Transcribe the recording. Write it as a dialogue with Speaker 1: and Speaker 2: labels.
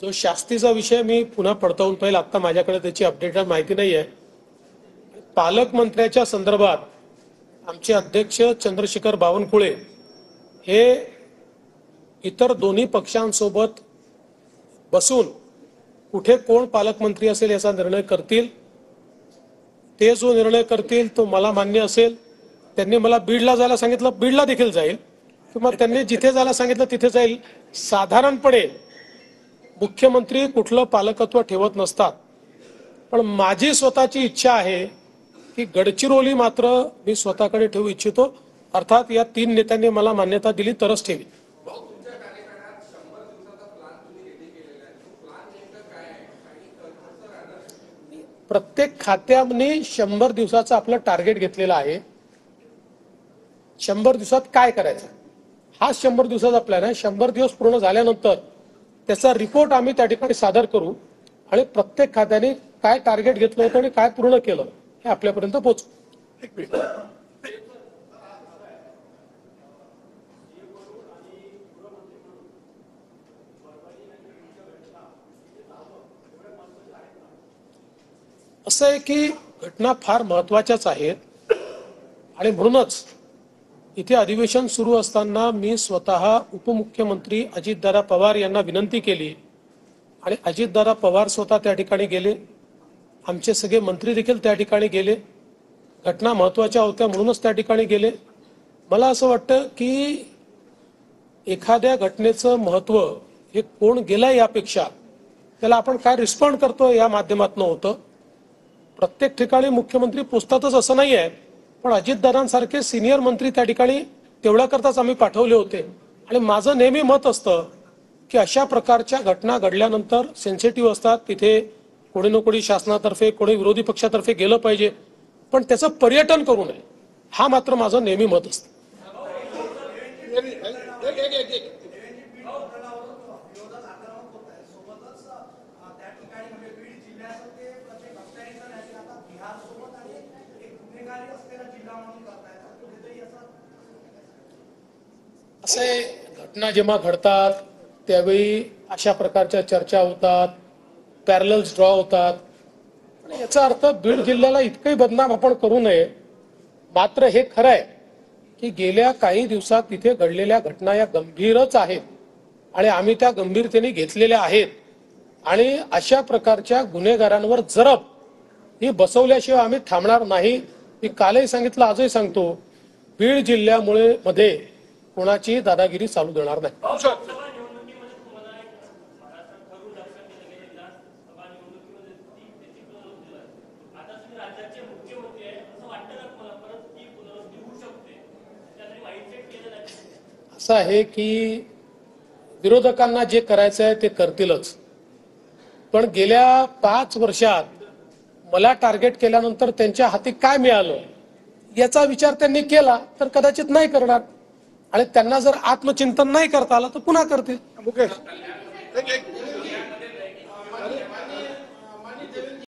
Speaker 1: जो शास्तीचा विषय मी पुन्हा पडताळून पाहिलं, आता माझ्याकडे त्याची अपडेटेड माहिती नाही आहे. पालकमंत्र्याच्या संदर्भात आमचे अध्यक्ष चंद्रशेखर बावनकुळे हे इतर दोन्ही पक्षांसोबत बसून कुठे कोण पालकमंत्री असेल याचा निर्णय करतील. ते जो निर्णय करतील तो मला मान्य असेल. त्यांनी मला बीडला जायला सांगितलं, बीडला देखील जाईल, किंवा त्यांनी जिथे जायला सांगितलं तिथे जाईल. साधारणपणे मुख्यमंत्री कुठलं पालकत्व ठेवत नसतात, पण माझी स्वतःची इच्छा आहे की गडचिरोली मात्र मी स्वतःकडे ठेवू इच्छितो. अर्थात या 3 नेत्यांनी मला मान्यता दिली तरच ठेवी. प्रत्येक खात्याने 100 दिवसाचं आपलं टार्गेट घेतलेलं आहे. 100 दिवसात काय करायचं हा 100 दिवसाचा प्लॅन आहे. 100 दिवस पूर्ण झाल्यानंतर त्याचा रिपोर्ट आम्ही त्या ठिकाणी सादर करू आणि प्रत्येक खात्याने काय टार्गेट घेतलं होतं आणि काय पूर्ण केलं हे आपल्यापर्यंत पोहोचू. असं आहे की घटना फार महत्वाच्याच आहेत आणि म्हणूनच इथे अधिवेशन सुरू असताना मी स्वतः उपमुख्यमंत्री अजितदादा पवार यांना विनंती केली आणि अजितदादा पवार स्वतः त्या ठिकाणी गेले. आमचे सगळे मंत्री देखील त्या ठिकाणी गेले. घटना महत्वाच्या होत्या म्हणूनच त्या ठिकाणी गेले. मला असं वाटतं की एखाद्या घटनेचं महत्व हे कोण गेलंय यापेक्षा त्याला आपण काय रिस्पॉन्ड करतोय या माध्यमातून होतं. प्रत्येक ठिकाणी मुख्यमंत्री पोचतातच असं नाही आहे, पण अजितदादांसारखे सिनियर मंत्री त्या ठिकाणी तेवढ्या करताच आम्ही पाठवले होते. आणि माझं नेहमी मत असतं की अशा प्रकारच्या घटना घडल्यानंतर सेन्सिटिव्ह असतात, तिथे कोणी ना कोणी शासनातर्फे कोणी विरोधी पक्षातर्फे गेलं पाहिजे, पण त्याचं पर्यटन करू नये. हा मात्र माझं नेहमी मत असतं. असे घटना जेव्हा घडतात त्यावेळी अशा प्रकारच्या चर्चा होतात, पॅरलल्स ड्रॉ होतात. याचा अर्थ बीड जिल्ह्याला इतकंही बदनाम आपण करू नये. मात्र हे खरं आहे की गेल्या काही दिवसात तिथे घडलेल्या घटना या गंभीरच आहेत आणि आम्ही त्या गंभीरतेने घेतलेल्या आहेत. आणि अशा प्रकारच्या गुन्हेगारांवर जरब ही बसवल्याशिवाय आम्ही थांबणार नाही. मी कालही सांगितलं, आजही सांगतो, बीड जिल्ह्यामुळे मध्ये कोणाची दादागिरी चालू देणार नाही. असं आहे की विरोधकांना जे करायचं आहे ते करतीलच, पण गेल्या 5 वर्षात मला टार्गेट केल्यानंतर त्यांच्या हाती काय मिळालं याचा विचार त्यांनी केला तर कदाचित नाही करणार. आणि त्यांना जर आत्मचिंतन नाही करता आलं तर पुन्हा करतील. मुकेश